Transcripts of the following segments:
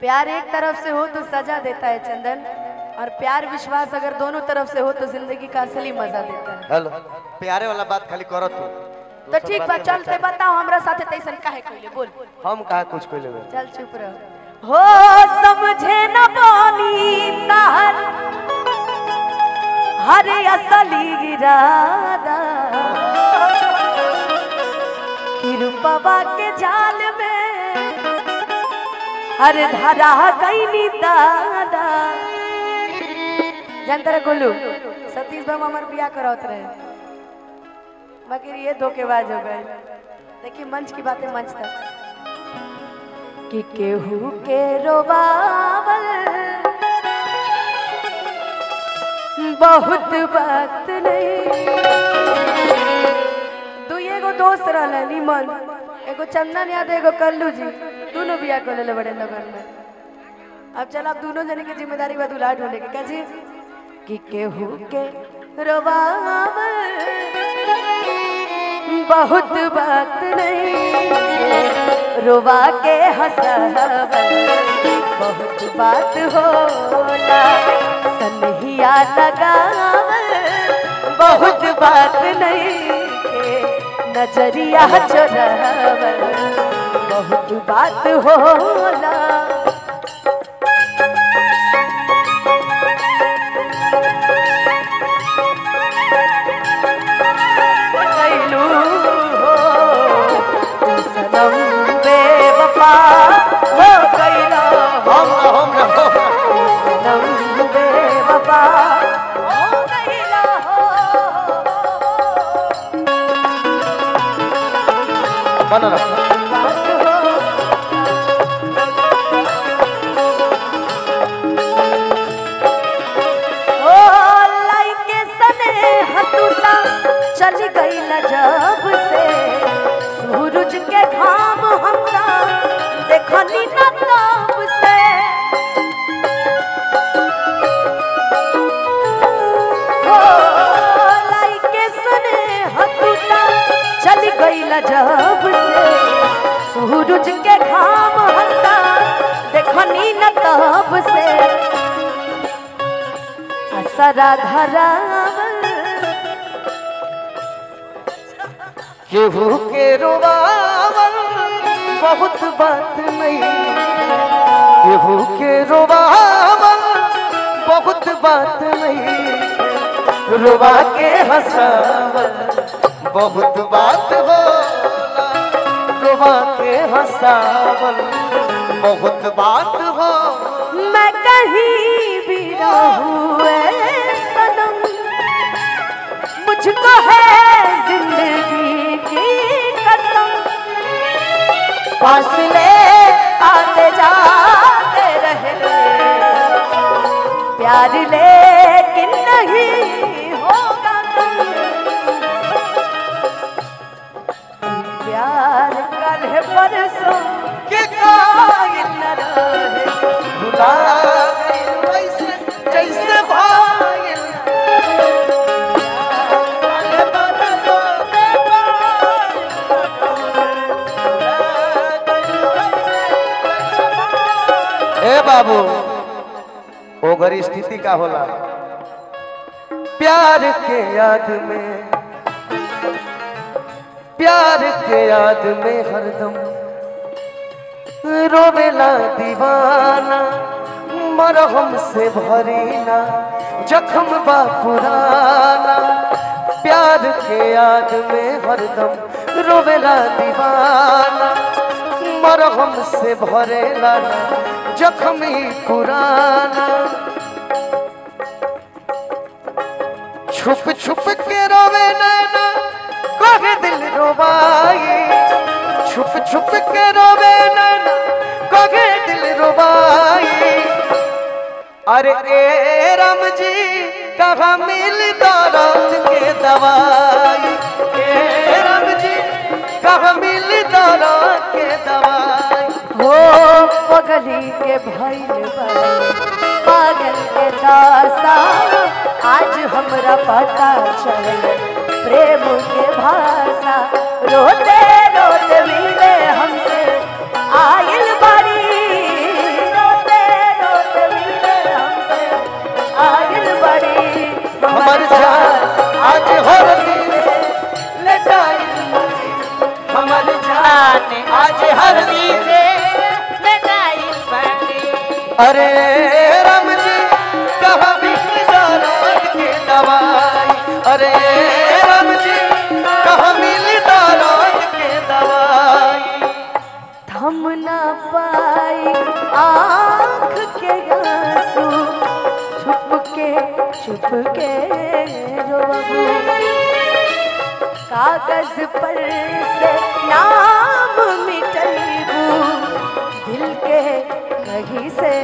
प्यार एक तरफ से हो तो सजा देता है चंदन, और प्यार विश्वास अगर दोनों तरफ से हो तो जिंदगी का असली मजा देता है। हेलो प्यारे वाला बात खाली करो तू। तो ठीक बा, चलते बताओ हमरा साथे तैसन काहे कइले बोल। हम कहा कुछ कोई लेबे। चल चुप रहो। हो समझे न पानी तार हर असली इरादा, कृपा के जाल में हर धारा गईनी दादा। जानते रहे गोलू सतीश भाई हमार बिया करावत रहे, बाकी ये धोखेबाज हो गए। देखिए मंच की बातें मंच तक कि केहू के रोवावल बहुत वक्त नहीं। दू एगो दोस्त रहले निमन, एगो चंदन याद एगो कल्लू जी, दोनों बिया को ले बड़े लगन में। अब चल आप दोनों जने की जिम्मेदारी बा दूल्हा ढूंढे के। क्या जी कि केहू के रोवावल बहुत बात नहीं, रोवा के हंसावल बहुत बात होला, सनहिया लगावल बहुत बात नहीं, नजरिया चोरावल बहुत बात होला। बेवफा हो गईला हम बेवफा हो गईला बना रहा। चल गईला जब से सूरज के घाम हमरा देखनी न तब से। लाई के सने हतुता चल गईला जब से सूरज के घाम हमरा देखनी न तब से। असरा धरावल केहू के रोवावल बहुत बात नहीं, केहू के रोवावल बहुत बात नहीं, रोवा के हंसावल बहुत बात होला, रोवा के हंसावल बहुत बात हो। मैं कहीं भी रहूं सनम मुझको है जिंदगी की कसम, फासले आते जाते रहे प्यार लेकिन नहीं होगा कम। प्यार कल परसों के कायल न रहे, भुला गई वैसे जैसे भाईल। ए बाबू ओगर स्थिति का होला, प्यार के याद में, प्यार के याद में हरदम रोवेला दीवाना, मरहम से भरीना जख्म बा पुराना। प्यार के याद में हरदम रोवेला दीवाना, मरहम से भरेला जख्मी पुराना। छुप छुप के रोवे नैना कहे दिल रोबाई, छुप छुप के रोवे नैना कहे दिल रोबाई। अरे ए राम जी कहाँ मिल दर्द के दवाई, ए राम जी कहाँ मिल दर्द के दवाई। हो पगली के भइल पागल के दासा, आज हमरा पता चल प्रेम के भाषा। रोते रोते मिले हमसे आयल बारी, अरे राम जी कहाँ मिली दर्द के दवाई, अरे राम जी कहाँ मिली दर्द के दवाई। थम ना पाई आँख के आंसू, छुप के रोबू, कागज पर से नाम मिटैबू, दिल के कहीं से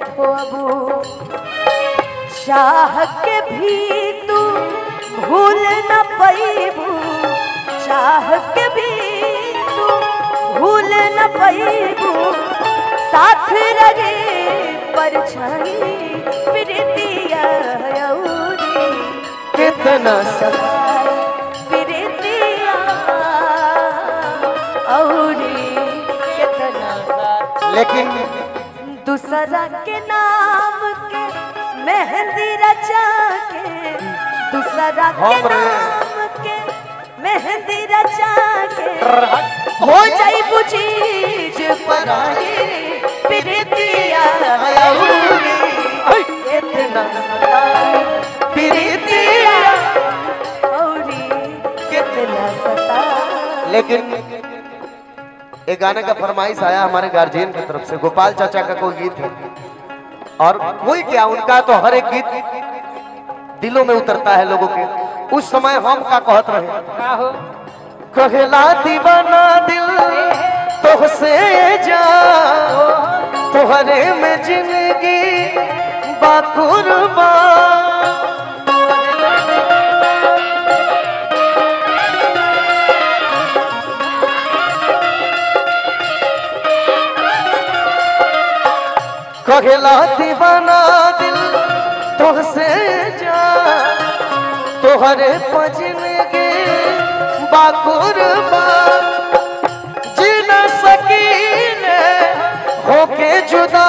धोबू। चाह के भी तू भूल न पैबू, चाह के भी तू भूल न पैबू, साथ रहे परछाई प्रीतिया औरी, कितना सताए प्रीतिया औरी कितना। लेकिन दूसरा के नाम के मेहंदी रचा के, दूसरा के नाम के मेहंदी रचा के, हो जाई बुझीज पराई प्रीतिया औरी कितना सताए प्रीतिया औरी कितना सताए। लेकिन एक गाने का फरमाइश आया हमारे गार्जियन की तरफ से, गोपाल चाचा का कोई गीत है और कोई क्या उनका तो हर एक गीत दिलों में उतरता है लोगों के। उस समय हम का कहत रहे, कहला दीवाना दिल तोहसे जा, तोहरे में जिंदगी बाकुरबा। कहला दीवाना दिल तोहसे जा, तोहरे जिंदगी बाकुरबा। जी न सकीने होके जुदा,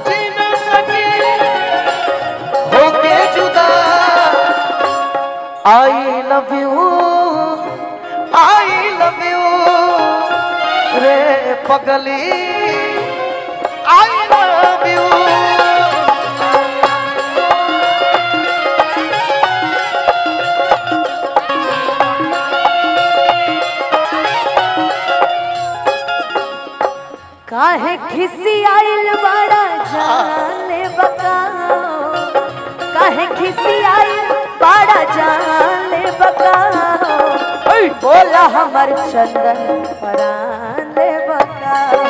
जी न सकीने होके जुदा। आई लव यू रे पगली, I love you। काहे खिसी आइल बड़ा जाने बकाओ, काहे खिसी आइल बड़ा जाने बकाओ, बोला हमर चंदन पराने बकाओ,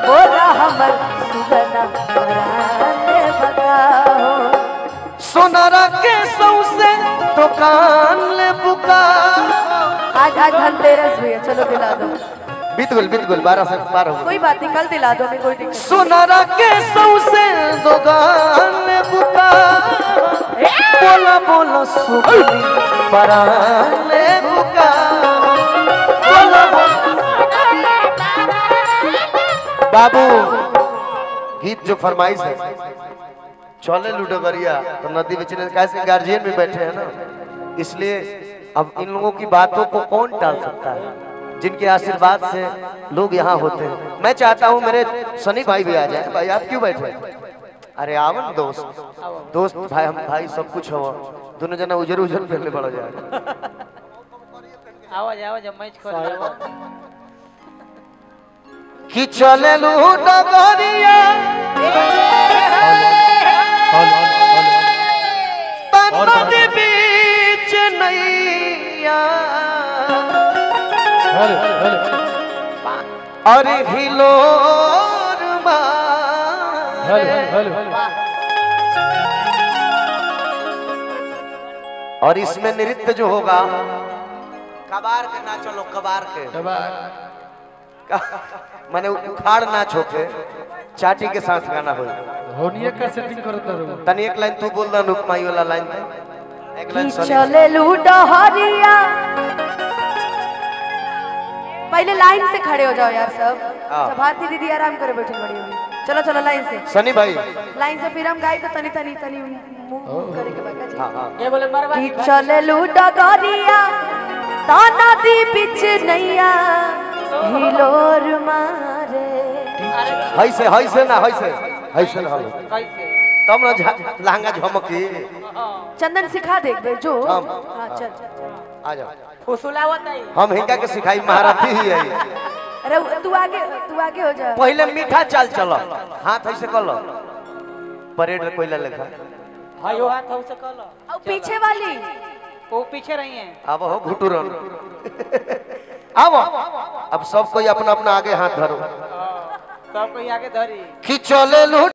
बोला हमर सुगना पराने बकाओ। सोनारा के सौसे दुकान ले बुका। आज धनतेरस भी है, चलो दिला दो। बीत गुल 12 से पार हो गए। कोई बात नहीं, कल दिला दो, मैं कोई दिक्कत। सोनारा के सौसे दुकान ले बुका, बोला बोला सुगनी परान ले बुका, बोला बाबू। गीत जो फरमाइश है चले लुडोगरिया तो नदी बेचने, कैसे गार्जियन भी बैठे हैं ना, इसलिए अब इन लोगों की बातों को कौन टाल सकता है, जिनके आशीर्वाद से लोग यहाँ होते हैं। मैं चाहता हूँ मेरे सनी भाई भी आ जाए। भाई आप क्यों बैठे? अरे आवन दोस्त भाई, हम भाई सब कुछ हो, दोनों जना उजर उजर पहले बढ़ जाए। आवाज मैच खोल कि चले लुडोगरिया नदी बीच नैया, और हिलोर और इसमें नृत्य जो होगा कबार के नाच, चलो कबार के माने उखाड़ नाच होके चाटी के साथ गाना हो। होनिया का सेटिंग करता रहो। तनी एक लाइन तू बोल दा नुकमाई वाला लाइन था, एक लाइन सुन। चले लुडोहरिया, पहले लाइन से खड़े हो जाओ यार सब। भारती दीदी आराम करे बैठे बड़ी होगी। चलो चलो लाइन से सनी भाई, लाइन से फिर हम गाई तो तनी तनी तनी मुंह करे के बाका जी। हां ये बोले मरवा कि चले लुडोहरिया ताना दी बिच नैया, हिलोर मारे हैसे ना हैसे ना हलो कैसे तब ना लहंगा झमकी चंदन सिखा दे एक बेर जो हाँ। हाँ चल चल आ जाओ फुसुलावत नहीं हम हिंगा के सिखाई महारथी ही है अरे तू आगे हो जा पहले मीठा चाल चलो हाथ ऐसे कर लो परेड में कोयला लेखा हायो हाथ हो से कल और पीछे वाली वो पीछे रही हैं अब हो घुटुरन अब अब सब कोई अपना अपना आगे हाथ धरो सब कोई आगे धरी कि चले